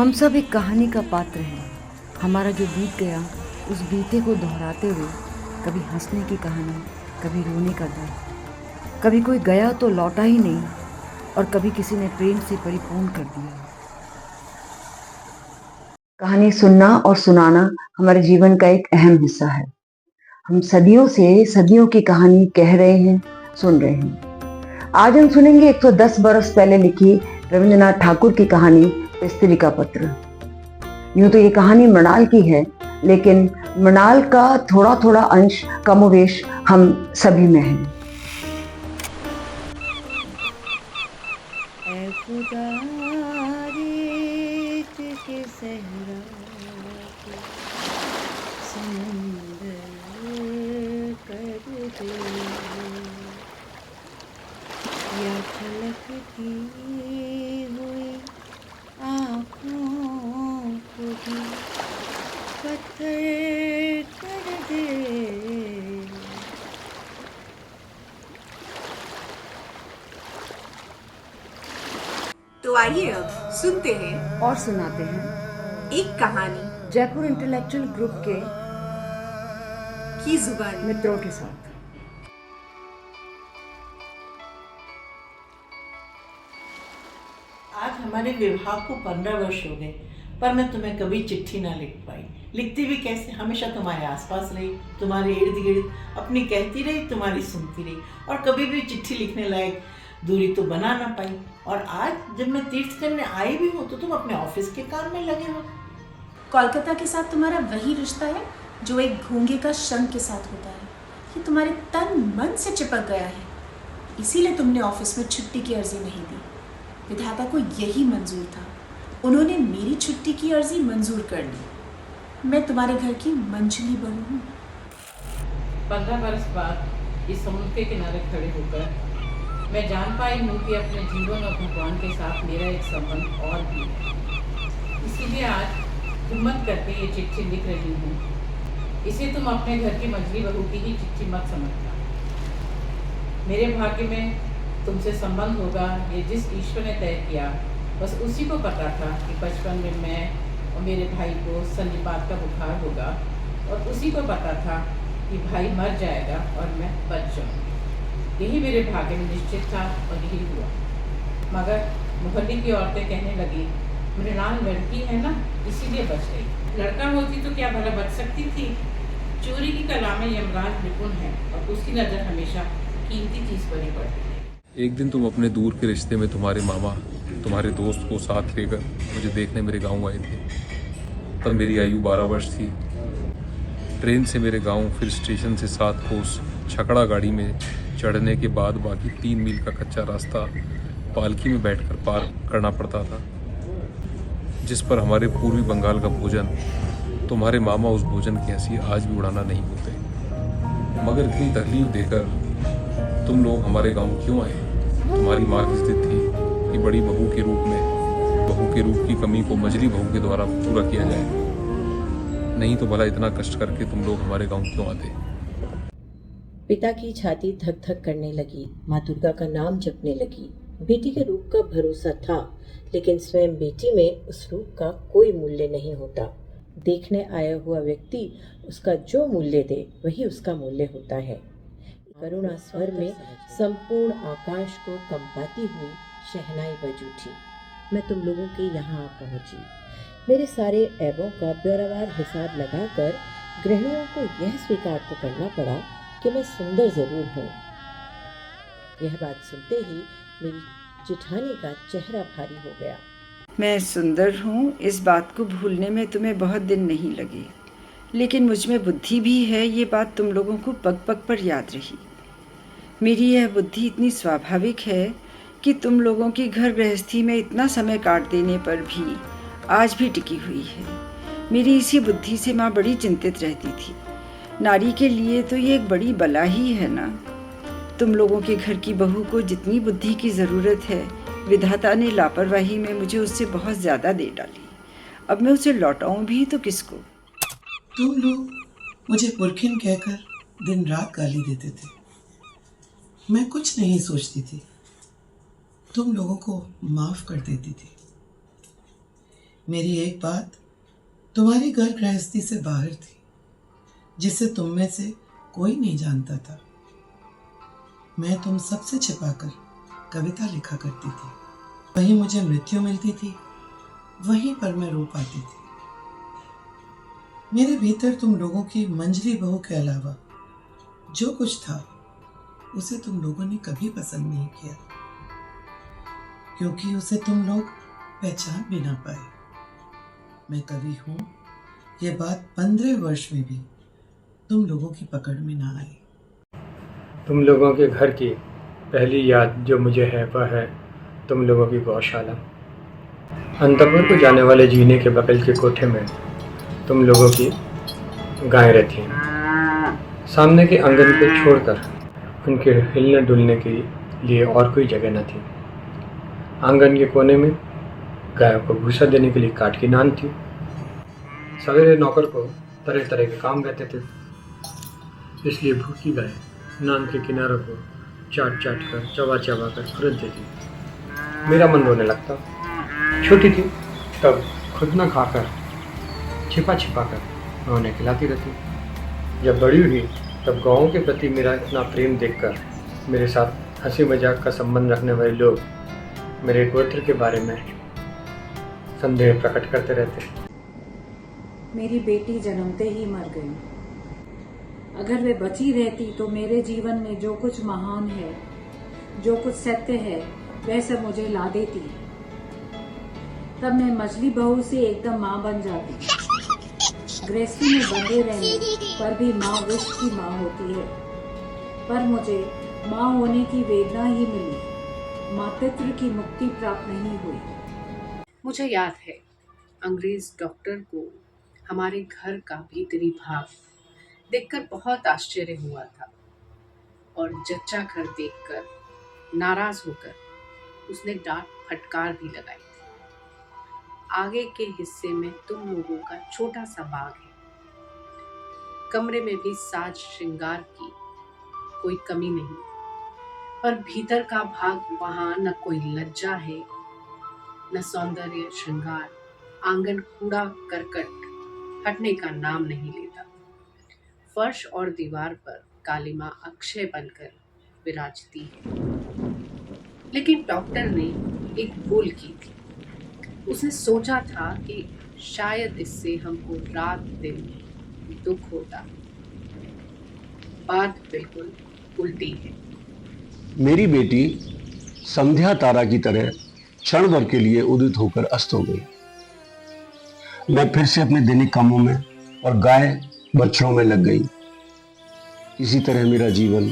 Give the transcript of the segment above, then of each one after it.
हम सब एक कहानी का पात्र हैं। हमारा जो बीत गया उस बीते को दोहराते हुए कभी हंसने की कहानी, कभी रोने का दर्द, कभी कोई गया तो लौटा ही नहीं और कभी किसी ने प्रेम से परिपूर्ण कर दिया। कहानी सुनना और सुनाना हमारे जीवन का एक अहम हिस्सा है। हम सदियों से सदियों की कहानी कह रहे हैं, सुन रहे हैं। आज हम सुनेंगे 110 बरस पहले लिखी रविंद्रनाथ ठाकुर की कहानी स्त्री का पत्र। यूं तो ये कहानी मृणाल की है, लेकिन मृणाल का थोड़ा थोड़ा अंश कमोवेश हम सभी में है। ऐ खुदा रेत के सहरा पे समंदर कर दे, या छलकती हुई आँखों को भी पत्थर कर दे। तो आइए अब सुनते हैं और सुनाते हैं एक कहानी जयपुर इंटेलेक्चुअल ग्रुप के की जुबान। मित्रों के साथ। आज हमारे विवाह को 15 वर्ष हो गए, पर मैं तुम्हें कभी चिट्ठी ना लिख पाई। लिखती भी कैसे, हमेशा तुम्हारे आसपास रही, तुम्हारे इर्द गिर्द अपनी कहती रही, तुम्हारी सुनती रही, और कभी भी चिट्ठी लिखने लायक दूरी तो बना ना पाई। और आज जब मैं तीर्थ करने आई भी हूँ तो तुम अपने ऑफिस के काम में लगे हो। कोलकाता के साथ तुम्हारा वही रिश्ता है जो एक घोंगे का शंख के साथ होता है। ये तुम्हारे तन मन से चिपक गया है, इसीलिए तुमने ऑफिस में छुट्टी की अर्जी नहीं दी। विधाता को यही मंजूर था, उन्होंने मेरी छुट्टी की अर्जी मंजूर कर ली। मैं तुम्हारे घर की मंझली बहू हूँ। 15 बरस बाद इस समुद्र के किनारे खड़े होकर मैं जान पाई हूँ कि अपने जीवन और भगवान के साथ मेरा एक संबंध और भी है। इसीलिए आज हिम्मत करके ये चिट्ठी लिख रही हूँ। इसे तुम अपने घर की मंझली बहू की ही चिट्ठी मत समझना। मेरे भाग्य में तुमसे संबंध होगा, ये जिस ईश्वर ने तय किया, बस उसी को पता था कि बचपन में मैं और मेरे भाई को संधिपात का बुखार होगा, और उसी को पता था कि भाई मर जाएगा और मैं बच जाऊंगी। यही मेरे भाग्य में निश्चित था और यही हुआ। मगर मोहल्ले की औरतें कहने लगी, मृणाल लड़की है ना, इसीलिए बच गई। लड़का होती तो क्या भला बच सकती थी। चोरी की कला में यमराज निपुण है और उसकी नज़र हमेशा कीमती चीज़ पर ही पड़ती है। एक दिन तुम अपने दूर के रिश्ते में तुम्हारे मामा तुम्हारे दोस्त को साथ लेकर मुझे देखने मेरे गांव आए थे। तब मेरी आयु 12 वर्ष थी। ट्रेन से मेरे गांव, फिर स्टेशन से 7 कोस छकड़ा गाड़ी में चढ़ने के बाद बाकी 3 मील का कच्चा रास्ता पालकी में बैठकर पार करना पड़ता था, जिस पर हमारे पूर्वी बंगाल का भोजन, तुम्हारे मामा उस भोजन की हंसी आज भी उड़ाना नहीं भूलते। मगर इतनी तकलीफ देकर तुम लोग हमारे गांव क्यों आए? तुम्हारी माँ की जिद थी कि बड़ी बहू के रूप की कमी को मझली बहू के द्वारा पूरा किया जाए। नहीं तो भला इतना कष्ट करके तुम लोग हमारे गांव क्यों आते? पिता की छाती धक धक करने लगी। माँ दुर्गा का नाम जपने लगी। बेटी के रूप का भरोसा था, लेकिन स्वयं बेटी में उस रूप का कोई मूल्य नहीं होता। देखने आया हुआ व्यक्ति उसका जो मूल्य दे वही उसका मूल्य होता है। करुणा स्वर में संपूर्ण आकाश को कंपाती हुई शहनाई बज उठी। मैं तुम लोगों के यहाँ आ पहुँची। मेरे सारे ऐबों का ब्यौरावार हिसाब लगाकर गृहिणियों को यह स्वीकार तो करना पड़ा कि मैं सुंदर जरूर हूँ। यह बात सुनते ही मेरी जेठानी का चेहरा भारी हो गया। मैं सुंदर हूँ, इस बात को भूलने में तुम्हें बहुत दिन नहीं लगे, लेकिन मुझ में बुद्धि भी है, ये बात तुम लोगों को पग पग पर याद रही। मेरी यह बुद्धि इतनी स्वाभाविक है कि तुम लोगों की घर गृहस्थी में इतना समय काट देने पर भी आज भी टिकी हुई है। मेरी इसी बुद्धि से माँ बड़ी चिंतित रहती थी। नारी के लिए तो ये एक बड़ी बला ही है ना। तुम लोगों के घर की बहू को जितनी बुद्धि की ज़रूरत है, विधाता ने लापरवाही में मुझे उससे बहुत ज़्यादा दे डाली। अब मैं उसे लौटाऊं भी तो किसको? तुम लोग मुझे पुरखिन कहकर दिन रात गाली देते थे। मैं कुछ नहीं सोचती थी, तुम लोगों को माफ कर देती थी। मेरी एक बात तुम्हारी घर गृहस्थी से बाहर थी, जिसे तुम में से कोई नहीं जानता था। मैं तुम सबसे छिपाकर कविता लिखा करती थी। वहीं मुझे मृत्यु मिलती थी, वहीं पर मैं रो पाती थी। मेरे भीतर तुम लोगों की मंजरी बहू के अलावा जो कुछ था उसे तुम लोगों ने कभी पसंद नहीं किया, क्योंकि उसे तुम लोग पहचान भी ना पाए। मैं कवि हूं, ये बात 15 वर्ष में भी तुम लोगों की पकड़ में ना आई। तुम लोगों के घर की पहली याद जो मुझे है वह है तुम लोगों की गौशाला। अंतपुर को जाने वाले जीने के बगल के कोठे में तुम लोगों की गायें रहती हैं। सामने के आंगन को छोड़कर उनके हिलने डुलने के लिए और कोई जगह न थी। आंगन के कोने में गायों को भूसा देने के लिए काठ की नान थी। सवेरे नौकर को तरह तरह के काम रहते थे, इसलिए भूखी गाय नान के किनारों को चाट चाट कर चबा चबा कर खुरद देती। मेरा मन रोने लगता। छोटी थी तब खुद न खाकर छिपा छिपा कर उन्हें खिलाती रहती। जब बड़ी हुई तब गाँव के प्रति मेरा इतना प्रेम देखकर मेरे साथ हंसी मजाक का संबंध रखने वाले लोग मेरे गोत्र के बारे में संदेह प्रकट करते रहते। मेरी बेटी जन्मते ही मर गई। अगर वे बची रहती तो मेरे जीवन में जो कुछ महान है, जो कुछ सत्य है, वह सब मुझे ला देती। तब मैं मछली बहू से एकदम माँ बन जाती। गृहस्थी में बंधे रहने पर भी माँ विश्व की माँ होती है, पर मुझे माँ होने की वेदना ही मिली, मातृत्व की मुक्ति प्राप्त नहीं हुई। मुझे याद है अंग्रेज डॉक्टर को हमारे घर का भीतरी भाग देखकर बहुत आश्चर्य हुआ था और जच्चा घर देखकर नाराज होकर उसने डांट फटकार भी लगाई थी। आगे के हिस्से में तुम लोगों का छोटा सा बाग है। कमरे में भी साज श्रृंगार की कोई कमी नहीं, पर भीतर का भाग वहां न कोई लज्जा है न सौंदर्य श्रृंगार। आंगन कूड़ा करकट हटने का नाम नहीं लेता। फर्श और दीवार पर काली माँ अक्षय बनकर विराजती है। लेकिन डॉक्टर ने एक भूल की थी। उसने सोचा था कि शायद इससे हमको रात दिन दुख होता। बात बिल्कुल उल्टी है। मेरी बेटी संध्या तारा की तरह क्षण भर के लिए उदित होकर अस्त हो गई। मैं फिर से अपने दैनिक कामों में और गाय बछड़ों में लग गई। इसी तरह मेरा जीवन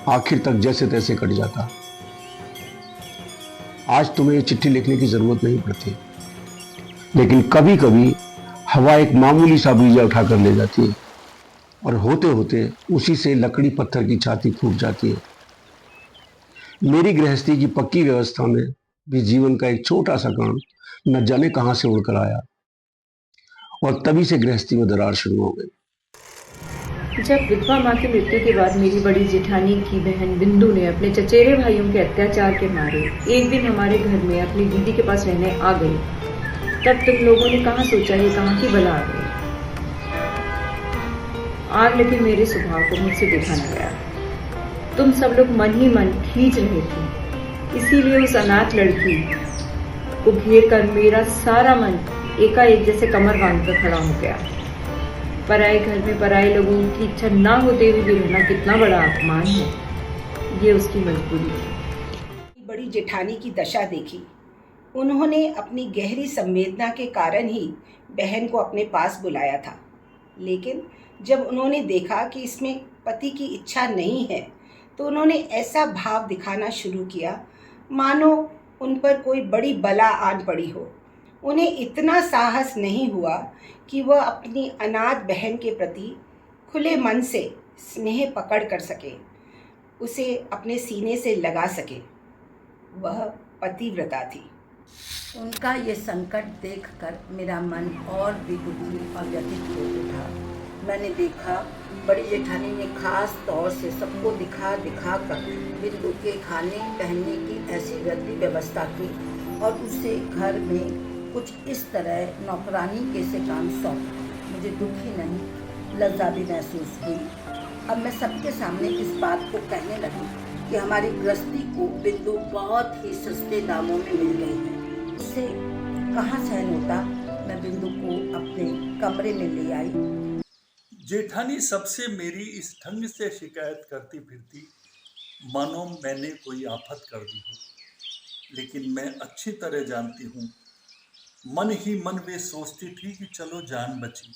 आखिर तक जैसे तैसे कट जाता। आज तुम्हें ये चिट्ठी लिखने की जरूरत नहीं पड़ती, लेकिन कभी कभी हवा एक मामूली सा बीजा उठाकर ले जाती है और होते होते उसी से लकड़ी पत्थर की छाती फूट जाती है। मेरी गृहस्थी की पक्की व्यवस्था में भी जीवन का एक छोटा सा कण न जाने कहां से उड़कर आया और तभी से गृहस्थी में दरार शुरू हो गई। जब विधवा माँ की मृत्यु के बाद मेरी बड़ी जेठानी की बहन बिंदु ने अपने चचेरे भाइयों के अत्याचार के मारे एक दिन हमारे घर में अपनी दीदी के पास रहने आ गई, तब तुम लोगों ने कहाँ सोचा ये कहाँ की बला आ गई। आग लेकिन मेरे स्वभाव को मुझसे देखा न गया। तुम सब लोग मन ही मन खींच रहे थे, इसीलिए उस अनाथ लड़की को घेर कर मेरा सारा मन एकाएक जैसे कमर बांध कर खड़ा हो गया। पराए घर में पराए लोगों की इच्छा ना होते हुए भी रहना कितना बड़ा अपमान है, ये उसकी मजबूरी थी। बड़ी जेठानी की दशा देखी। उन्होंने अपनी गहरी संवेदना के कारण ही बहन को अपने पास बुलाया था, लेकिन जब उन्होंने देखा कि इसमें पति की इच्छा नहीं है तो उन्होंने ऐसा भाव दिखाना शुरू किया मानो उन पर कोई बड़ी बला आन पड़ी हो। उन्हें इतना साहस नहीं हुआ कि वह अपनी अनाथ बहन के प्रति खुले मन से स्नेह पकड़ कर सके, उसे अपने सीने से लगा सके। वह पतिव्रता थी। उनका ये संकट देखकर मेरा मन और भी दुखी और व्यथित हो उठा। मैंने देखा बड़ी जेठानी ने खास तौर से सबको दिखा दिखा कर बिंदु के खाने पहनने की ऐसी वृद्धि व्यवस्था की और उसे घर में कुछ इस तरह नौकरानी के से काम सौंपा। मुझे दुख ही नहीं, लज्जा भी महसूस हुई। अब मैं सबके सामने इस बात को कहने लगी कि हमारी गृहस्थी को बिंदु बहुत ही सस्ते दामों में मिल गई है। इससे कहाँ सहन होता। मैं बिंदु को अपने कमरे में ले आई। जेठानी सबसे मेरी इस ढंग से शिकायत करती फिरती मानो मैंने कोई आफत कर दी हो, लेकिन मैं अच्छी तरह जानती हूँ मन ही मन वे सोचती थी कि चलो जान बची।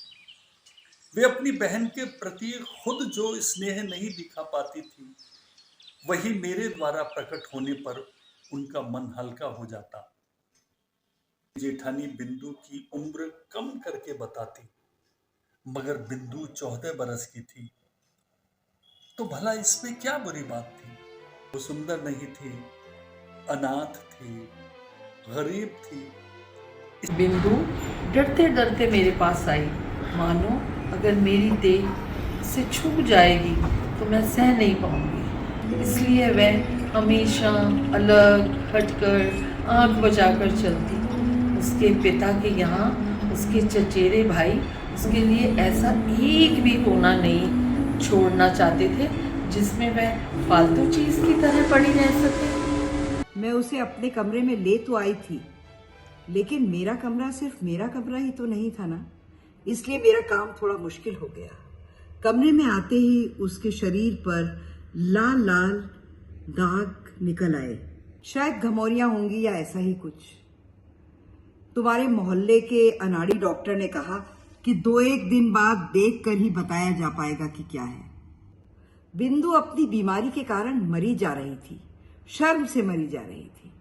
वे अपनी बहन के प्रति खुद जो स्नेह नहीं दिखा पाती थी, वही मेरे द्वारा प्रकट होने पर उनका मन हल्का हो जाता। जेठानी बिंदु की उम्र कम करके बताती, मगर बिंदु 14 बरस की थी, तो भला इसमें क्या बुरी बात थी। वो सुंदर नहीं थी, अनाथ थी, गरीब थी। बिंदु डरते डरते मेरे पास आई, मानो अगर मेरी देह से छू जाएगी तो मैं सह नहीं पाऊंगी। इसलिए वह हमेशा अलग हटकर आंख बचाकर चलती। उसके पिता के यहाँ उसके चचेरे भाई उसके लिए ऐसा एक भी कोना नहीं छोड़ना चाहते थे जिसमें वह फालतू चीज़ की तरह पड़ी रह सके। मैं उसे अपने कमरे में ले तो आई थी, लेकिन मेरा कमरा सिर्फ मेरा कमरा ही तो नहीं था ना, इसलिए मेरा काम थोड़ा मुश्किल हो गया। कमरे में आते ही उसके शरीर पर लाल लाल दाग निकल आए। शायद घमौरियां होंगी या ऐसा ही कुछ। तुम्हारे मोहल्ले के अनाड़ी डॉक्टर ने कहा कि 2-1 दिन बाद देखकर ही बताया जा पाएगा कि क्या है। बिंदु अपनी बीमारी के कारण मरी जा रही थी, शर्म से मरी जा रही थी।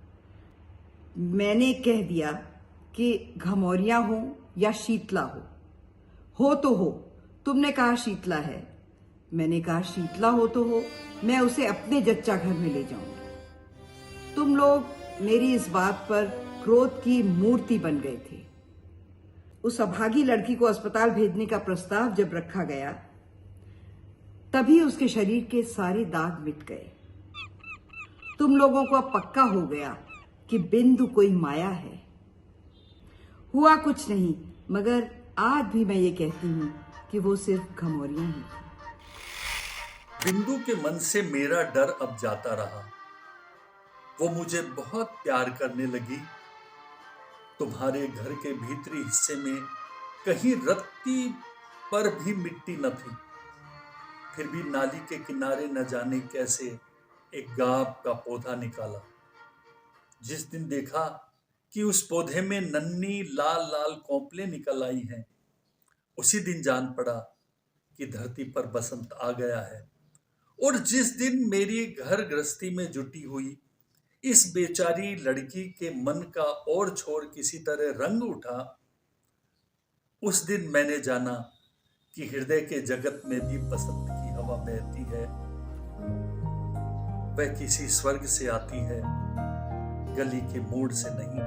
मैंने कह दिया कि घमौरियां हो या शीतला हो तो हो। तुमने कहा शीतला है, मैंने कहा शीतला हो तो हो, मैं उसे अपने जच्चा घर में ले जाऊंगी। तुम लोग मेरी इस बात पर क्रोध की मूर्ति बन गए थे। उस अभागी लड़की को अस्पताल भेजने का प्रस्ताव जब रखा गया, तभी उसके शरीर के सारे दाग मिट गए। तुम लोगों को अब पक्का हो गया कि बिंदु कोई माया है। हुआ कुछ नहीं, मगर आज भी मैं ये कहती हूँ कि वो सिर्फ घमौरियां ही थी। बिंदु के मन से मेरा डर अब जाता रहा। वो मुझे बहुत प्यार करने लगी। तुम्हारे घर के भीतरी हिस्से में कहीं रत्ती पर भी मिट्टी न थी, फिर भी नाली के किनारे न जाने कैसे एक गाब का पौधा निकाला। जिस दिन देखा कि उस पौधे में नन्ही लाल लाल कोंपलें निकल आई हैं, उसी दिन जान पड़ा कि धरती पर बसंत आ गया है। और जिस दिन मेरी घर गृहस्थी में जुटी हुई इस बेचारी लड़की के मन का और छोर किसी तरह रंग उठा, उस दिन मैंने जाना कि हृदय के जगत में भी बसंत की हवा बहती है। वह किसी स्वर्ग से आती है, गली के मोड़ से नहीं।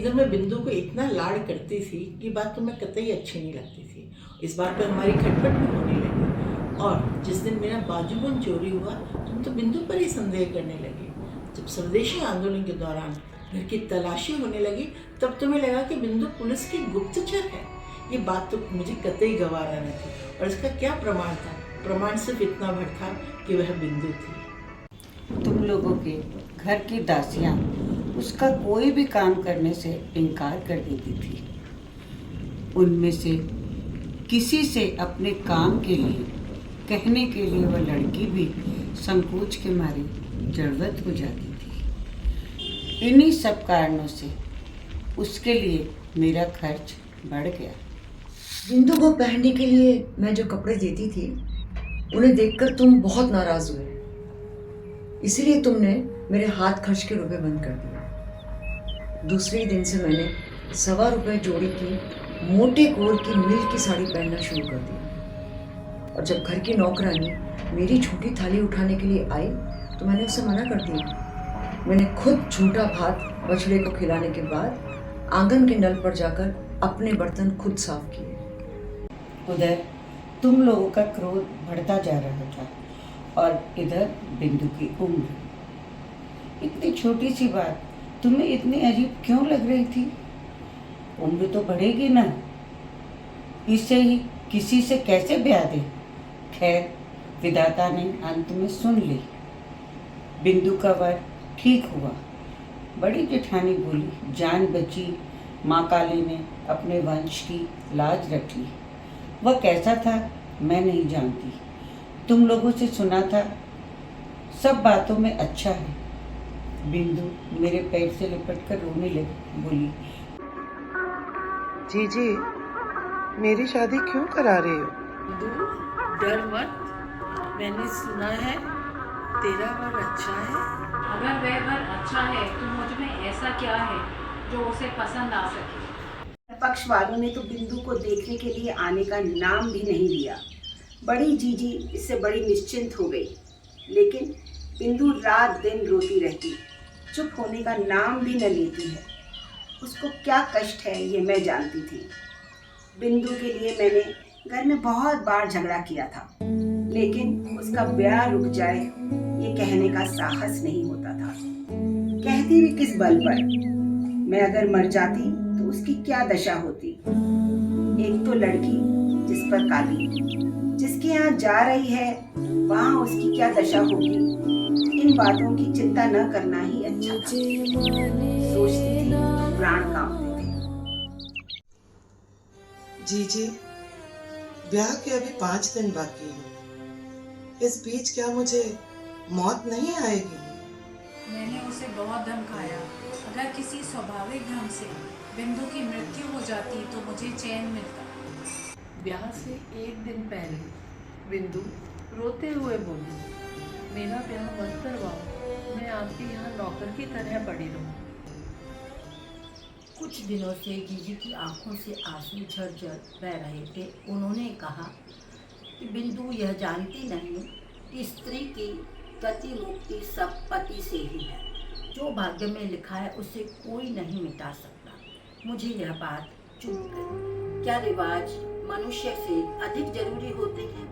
इधर मैं बिंदु को इतना लाड़ करती थी कि बात तुम्हें कतई अच्छी नहीं लगती थी। इस बात पर हमारी खटपट भी होने लगी। और जिस दिन मेरा बाजूबंद चोरी हुआ, तुम तो बिंदु पर ही संदेह करने लगी। जब स्वदेशी आंदोलन के दौरान घर की तलाशी होने लगी, तब तुम्हें लगा कि बिंदु पुलिस की गुप्तचर है। ये बात तो मुझे कतई गवारा नहीं थी। और इसका क्या प्रमाण था? प्रमाण सिर्फ इतना भर था कि वह बिंदु थी। तुम लोगों के घर की दासियां उसका कोई भी काम करने से इनकार कर देती थी। उनमें से किसी से अपने काम के लिए कहने के लिए वह लड़की भी संकोच के मारे जरूरत हो जाती थी। इन्हीं सब कारणों से उसके लिए मेरा खर्च बढ़ गया। बिंदु को पहनने के लिए मैं जो कपड़े देती थी, उन्हें देखकर तुम बहुत नाराज हुए, इसीलिए तुमने मेरे हाथ खर्च के रुपए बंद कर दिए। दूसरे दिन से मैंने ₹1.25 रुपए जोड़ी की मोटे कोर की मिल की साड़ी पहनना शुरू कर दी। और जब घर की नौकरानी मेरी छोटी थाली उठाने के लिए आई, तो मैंने उसे मना कर दिया। मैंने खुद झूठा भात बछड़े को खिलाने के बाद आंगन के नल पर जाकर अपने बर्तन खुद साफ किए। उधर तुम लोगों का क्रोध बढ़ता जा रहा था और इधर बिंदु की उम्र। इतनी छोटी सी बात तुम्हें इतनी अजीब क्यों लग रही थी? उम्र तो बढ़ेगी ना, इससे ही किसी से कैसे ब्याह दे। खैर, विधाता ने अंत में सुन ली। बिंदु का वर ठीक हुआ। बड़ी जेठानी बोली, जान बची। माँ काली ने अपने वंश की लाज रख ली। वह कैसा था मैं नहीं जानती, तुम लोगों से सुना था। सब बातों में अच्छा है। बिंदु मेरे पैर से लिपट कर रोने लगी, बोली, जीजी, मेरी शादी क्यों करा रहे हो? बिंदु, डर मत। मैंने सुना है तेरा वर अच्छा है। अगर वह वर अच्छा है तो मुझ में ऐसा क्या है जो उसे पसंद आ सके। पक्ष वालों ने तो बिंदु को देखने के लिए आने का नाम भी नहीं लिया। बड़ी जीजी इससे बड़ी निश्चिंत हो गई, लेकिन बिंदु रात दिन रोती रहती, चुप होने का नाम भी न लेती है। उसको क्या कष्ट है ये मैं जानती थी। बिंदु के लिए मैंने घर में बहुत बार झगड़ा किया था, लेकिन उसका ब्याह रुक जाए ये कहने का साहस नहीं होता था। कहती भी किस बल पर। मैं अगर मर जाती तो उसकी क्या दशा होती। एक तो लड़की जिस पर काली, जिसके यहाँ जा रही है वहाँ उसकी क्या दशा होगी। इन बातों की चिंता न करना ही अच्छा था। सोचती थी, प्राण कांपते थे। जीजी, ब्याह के अभी 5 दिन बाकी हैं। इस बीच क्या मुझे मौत नहीं आएगी? मैंने उसे बहुत धमकाया। अगर किसी स्वाभाविक ढंग से बिंदु की मृत्यु हो जाती तो मुझे चैन मिलता। ब्याह से 1 दिन पहले बिंदु रोते हुए बोली, मेरा ब्याह मत करवाओ, मैं आपके यहाँ नौकर की तरह पड़ी रहूँ। कुछ दिनों से जीजी की आंखों से आंसू झरझर बह रहे थे। उन्होंने कहा कि बिंदु यह जानती नहीं कि स्त्री की गति मुक्ति सब पति से ही है। जो भाग्य में लिखा है उसे कोई नहीं मिटा सकता। मुझे यह बात चुभ गई। क्या रिवाज मनुष्य से अधिक जरूरी होते हैं?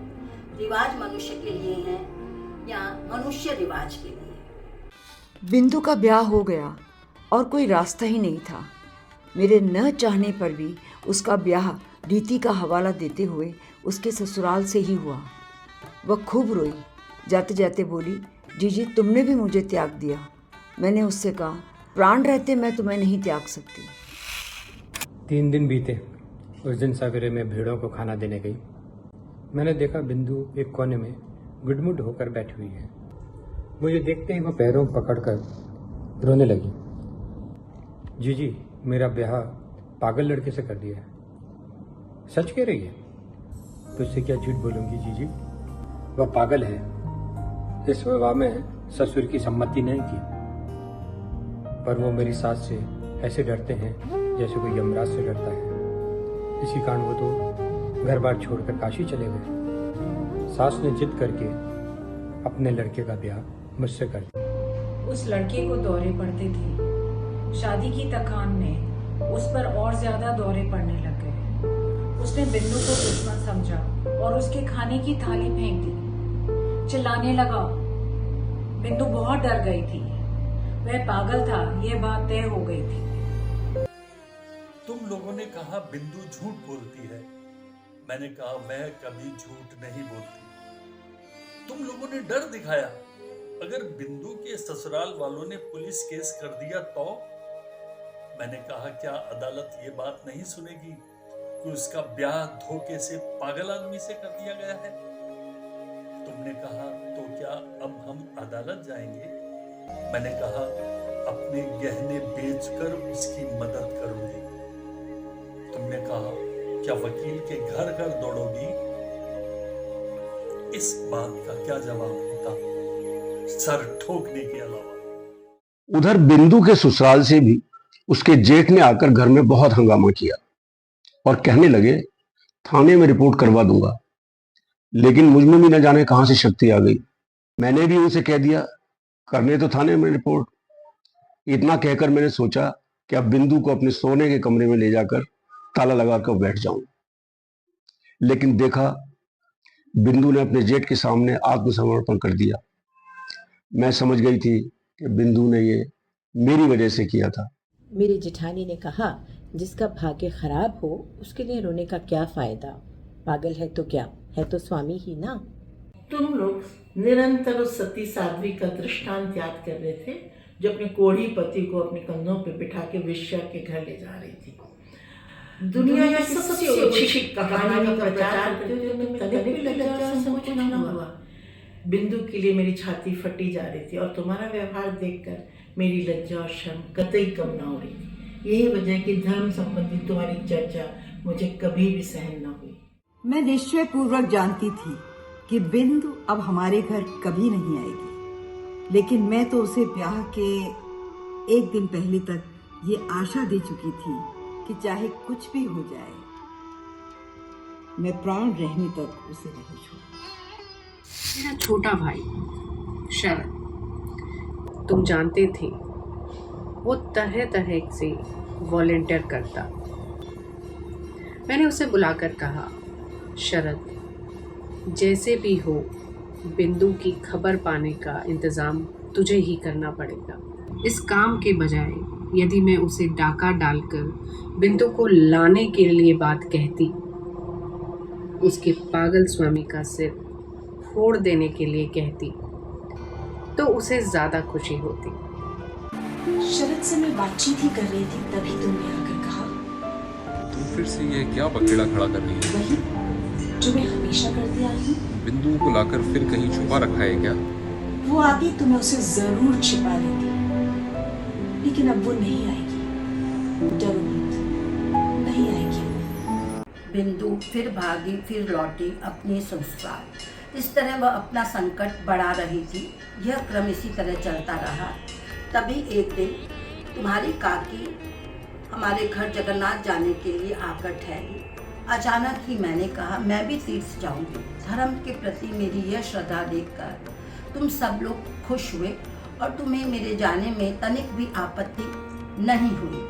रिवाज मनुष्य के लिए हैं या मनुष्य रिवाज के लिए? बिंदु का ब्याह हो गया और कोई रास्ता ही नहीं था। मेरे न चाहने पर भी उसका ब्याह रीति का हवाला देते हुए उसके ससुराल से ही हुआ। वह खूब रोई, जाते जाते बोली, जीजी तुमने भी मुझे त्याग दिया। मैंने उससे कहा, प्राण रहते मैं तुम्हें नहीं त्याग सकती। 3 दिन बीते। उस दिन सवेरे में भेड़ों को खाना देने गई। मैंने देखा बिंदु एक कोने में गुडमुड होकर बैठी हुई है। मुझे देखते ही वो पैरों पकड़कर रोने लगी। जीजी, मेरा ब्याह पागल लड़के से कर दिया है। सच कह रही है? तुझसे क्या झूठ बोलूंगी जीजी? वह पागल है। इस विवाह में ससुर की सम्मति नहीं थी, पर वो मेरी सास से ऐसे डरते हैं जैसे कोई यमराज से डरता है। इसी कारण वो तो घर बार छोड़कर काशी चले गए। सास ने जिद करके अपने लड़के का ब्याह मुझसे कर दिया। उस लड़के को दौरे पड़ते थे। शादी की थकान में उस पर और ज्यादा दौरे पड़ने लग गए। उसने बिंदु को दुश्मन समझा और उसके खाने की थाली फेंक दी। चिल्लाने लगा। बिंदु बहुत डर गई थी। वह पागल था, यह बात तय हो गई थी। तुम लोगों ने कहा बिंदु झूठ बोलती है। मैंने कहा वह कभी झूठ नहीं बोलती। तुम लोगों ने डर दिखाया। अगर बिंदु के ससुराल वालों ने पुलिस केस कर दिया तो? मैंने कहा क्या अदालत ये बात नहीं सुनेगी कि उसका ब्याह धोखे से पागल आदमी से कर दिया गया है? तुमने कहा तो क्या अब हम अदालत जाएंगे? मैंने कहा अपने गहने बेचकर उसकी मदद करूंगी। तुमने कहा क्या वकील के घर घर दौड़ोगी? इस बात का क्या जवाब होता सर ठोकने के अलावा? उधर बिंदु के ससुराल से भी उसके जेठ ने आकर घर में बहुत हंगामा किया और कहने लगे थाने में रिपोर्ट करवा दूंगा। लेकिन मुझ में भी न जाने कहां से शक्ति आ गई। मैंने भी उनसे कह दिया करने तो थाने में रिपोर्ट। इतना कहकर मैंने सोचा कि अब बिंदु को अपने सोने के कमरे में ले जाकर ताला लगाकर बैठ जाऊं। लेकिन देखा बिंदु ने अपने जेठ के सामने आत्मसमर्पण कर दिया। मैं समझ गई थी कि बिंदु ने ये मेरी वजह से किया था। मेरी जेठानी ने कहा जिसका भाग्य खराब हो उसके लिए रोने का क्या फायदा? पागल है तो क्या, है तो स्वामी ही ना। तुम लोग निरंतर उस सती साध्वी का दृष्टांत याद कर रहे थे जो अपने कोढ़ी पति को अपने कंधों पे बिठा के वेश्या के घर ले जा रही थी। दुनिया की सबसे अच्छी कहानी का प्रचार करते हुए तुम्हें तनिक भी लज्जा और संकोच न हुआ। बिंदु के लिए मेरी छाती फटी जा रही थी और तुम्हारा व्यवहार देखकर मेरी लज्जा और शर्म कतई कम न हो रही थी। यही वजह कि धर्म संबंधी तुम्हारी चर्चा मुझे कभी भी सहन न हुई। मैं निश्चय पूर्वक जानती थी कि बिंदु अब हमारे घर कभी नहीं आएगी, लेकिन मैं तो उसे ब्याह के एक दिन पहले तक ये आशा दे चुकी थी कि चाहे कुछ भी हो जाए मैं प्राण रहने तक उसे नहीं छोड़ूंगी। मेरा छोटा भाई शरद, तुम जानते थे वो तरह तरह से वॉलेंटियर करता। मैंने उसे बुलाकर कहा, शरद जैसे भी हो बिंदु की खबर पाने का इंतज़ाम तुझे ही करना पड़ेगा। इस काम के बजाय यदि मैं उसे डाका डालकर बिंदु को लाने के लिए बात कहती, उसके पागल स्वामी का सिर फोड़ देने के लिए कहती, तो उसे ज़्यादा खुशी होती। शरद से मैं बातचीत ही कर रही थी, तभी तुमने आकर कहा। तुम फिर से ये क्या बखेड़ा खड़ा कर रही है? वही जो मैं हमेशा करती आई हूँ। बिंदु को लाकर फिर कहीं छुपा रखा है क्या? वो आती तो मैं उसे जरूर छिपा लेती, लेकिन अब वो नहीं आएगी। डरो मत, नहीं आएगी। बिंदु फिर भागी फिर लौटी अपनी ससुराल। इस तरह वह अपना संकट बढ़ा रही थी। यह क्रम इसी तरह चलता रहा। तभी एक दिन तुम्हारी काकी हमारे घर जगन्नाथ जाने के लिए आकर ठहरी। अचानक ही मैंने कहा, मैं भी तीर्थ जाऊंगी। धर्म के प्रति मेरी यह श्रद्धा देखकर तुम सब लोग खुश हुए और तुम्हें मेरे जाने में तनिक भी आपत्ति नहीं हुई।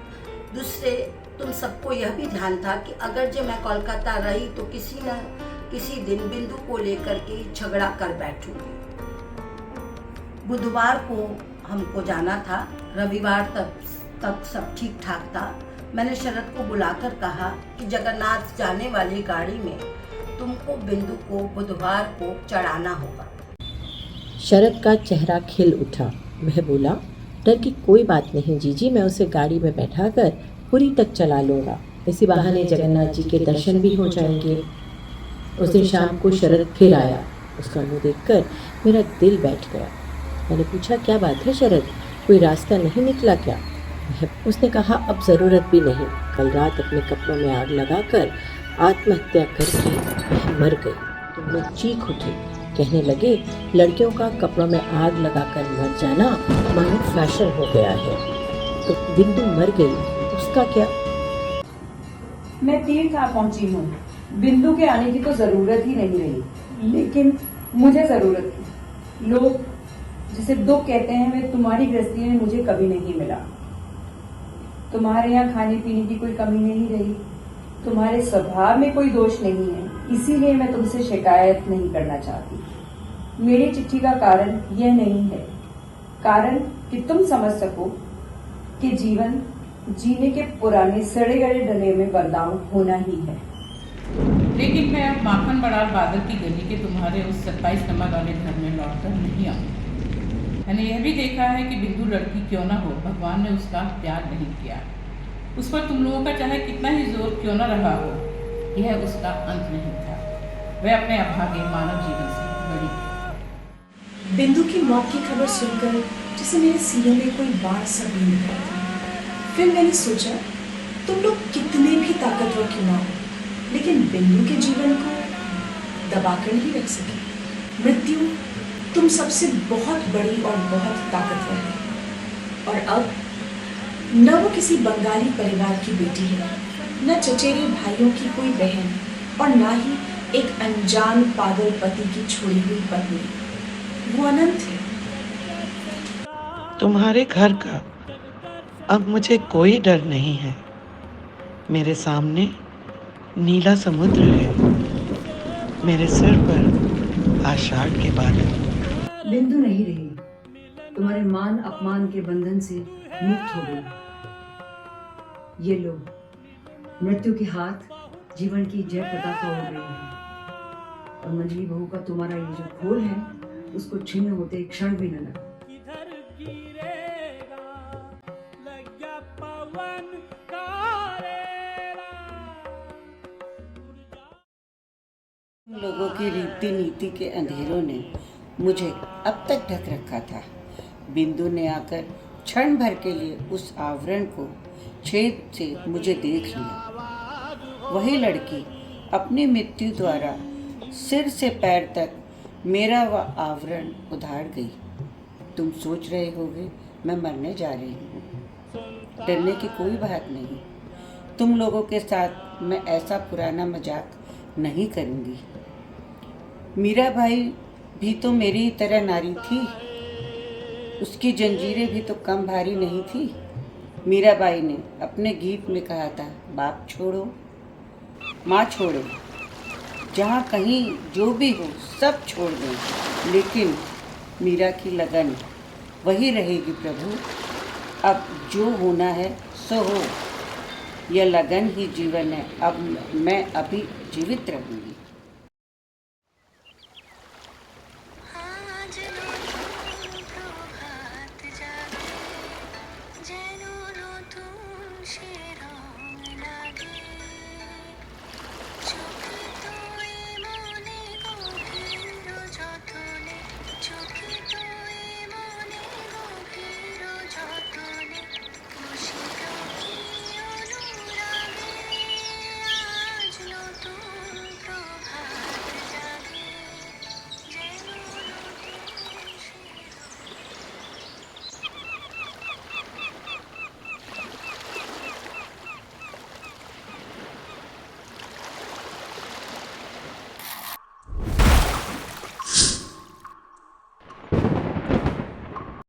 दूसरे, तुम सबको यह भी ध्यान था कि अगर जो मैं कोलकाता रही तो किसी न किसी दिन बिंदु को लेकर के झगड़ा कर बैठूंगी। बुधवार को हमको जाना था, रविवार तक सब ठीक ठाक था। मैंने शरद को बुलाकर कहा कि जगन्नाथ जाने वाली गाड़ी में तुमको बिंदु को बुधवार को चढ़ाना होगा। शरद का चेहरा खिल उठा। वह बोला, डर की कोई बात नहीं जीजी, मैं उसे गाड़ी में बैठाकर पुरी तक चला लूँगा। इसी बहाने जगन्नाथ जी के दर्शन भी हो जाएंगे। उस दिन शाम को शरद फिर आया। उसका मुँह देखकर मेरा दिल बैठ गया। मैंने पूछा, क्या बात है शरद, कोई रास्ता नहीं निकला क्या? उसने कहा, अब ज़रूरत भी नहीं। कल रात अपने कपड़ों में आग लगाकर आत्महत्या करके मर गई। तुम लोग चीख उठे, कहने लगे लड़कियों का कपड़ों में आग लगाकर मर जाना मानो फैशन हो गया है। तो बिंदु मर गई, उसका क्या? मैं तीर्थ आ पहुंची हूँ। बिंदु के आने की तो जरूरत ही नहीं रही, लेकिन मुझे जरूरत थी। लोग जिसे दुख कहते हैं वे तुम्हारी गृहस्थी में मुझे कभी नहीं मिला। तुम्हारे यहाँ खाने पीने की कोई कमी नहीं रही, तुम्हारे स्वभाव में कोई दोष नहीं है, इसीलिए मैं तुमसे शिकायत नहीं करना चाहती। मेरी चिट्ठी का कारण यह नहीं है, कारण कि तुम समझ सको कि जीवन जीने के पुराने सड़े गड़े डले में बदलाव होना ही है। लेकिन मैं अब माखन बड़ाल बादल की गली के तुम्हारे उस 27 नंबर वाले घर में लौटकर नहीं आऊंगी। मैंने यह भी देखा है कि बिंदु लड़की क्यों ना हो, भगवान ने उसका त्याग नहीं किया। उस पर तुम लोगों का चाहे कितना ही जोर क्यों न रहा हो, यह उसका अंत नहीं था। वह अपने अभागे मानव जीवन से बड़ी थी। बिंदु की मौत की खबर सुनकर जैसे मेरे सीने में कोई बाढ़ सा बीन गया था। फिर मैंने सोचा, तुम लोग कितने भी ताकतवर क्यों ना हो, लेकिन बिंदु के जीवन को दबाकर नहीं रख सके। मृत्यु तुम सबसे बहुत बड़ी और बहुत ताकतवर है। और अब न वो किसी बंगाली परिवार की बेटी है, न चचेरे भाइयों की कोई बहन, और न ही एक अनजान पागल पति की छोड़ी हुई पत्नी। वो अनंत है। तुम्हारे घर का अब मुझे कोई डर नहीं है। मेरे सामने नीला समुद्र है, मेरे सिर पर आषाढ़ के बादल। बिंदु नहीं रही, तुम्हारे मान अपमान के बंधन से मुक्त हो गई। ये लो, मृत्यु के हाथ जीवन की जय पताका ओढ़ रही है, और मंजली बहू का तुम्हारा ये जो खोल है उसको छिन्न होते एक क्षण भी न लगा। लोगों की रीति नीति के अंधेरों ने मुझे अब तक ढक रखा था। बिंदु ने आकर क्षण भर के लिए उस आवरण को छेद से मुझे देख लिया। वही लड़की अपनी मृत्यु द्वारा सिर से पैर तक मेरा वह आवरण उधार गई। तुम सोच रहे होगे मैं मरने जा रही हूँ। डरने की कोई बात नहीं। तुम लोगों के साथ मैं ऐसा पुराना मजाक नहीं करूँगी। मीरा भाई भी तो मेरी ही तरह नारी थी। उसकी जंजीरें भी तो कम भारी नहीं थी। मीराबाई ने अपने गीत में कहा था, बाप छोड़ो माँ छोड़ो, जहाँ कहीं जो भी हो सब छोड़ दें, लेकिन मीरा की लगन वही रहेगी प्रभु। अब जो होना है सो हो, यह लगन ही जीवन है। अब मैं अभी जीवित रहूँगी।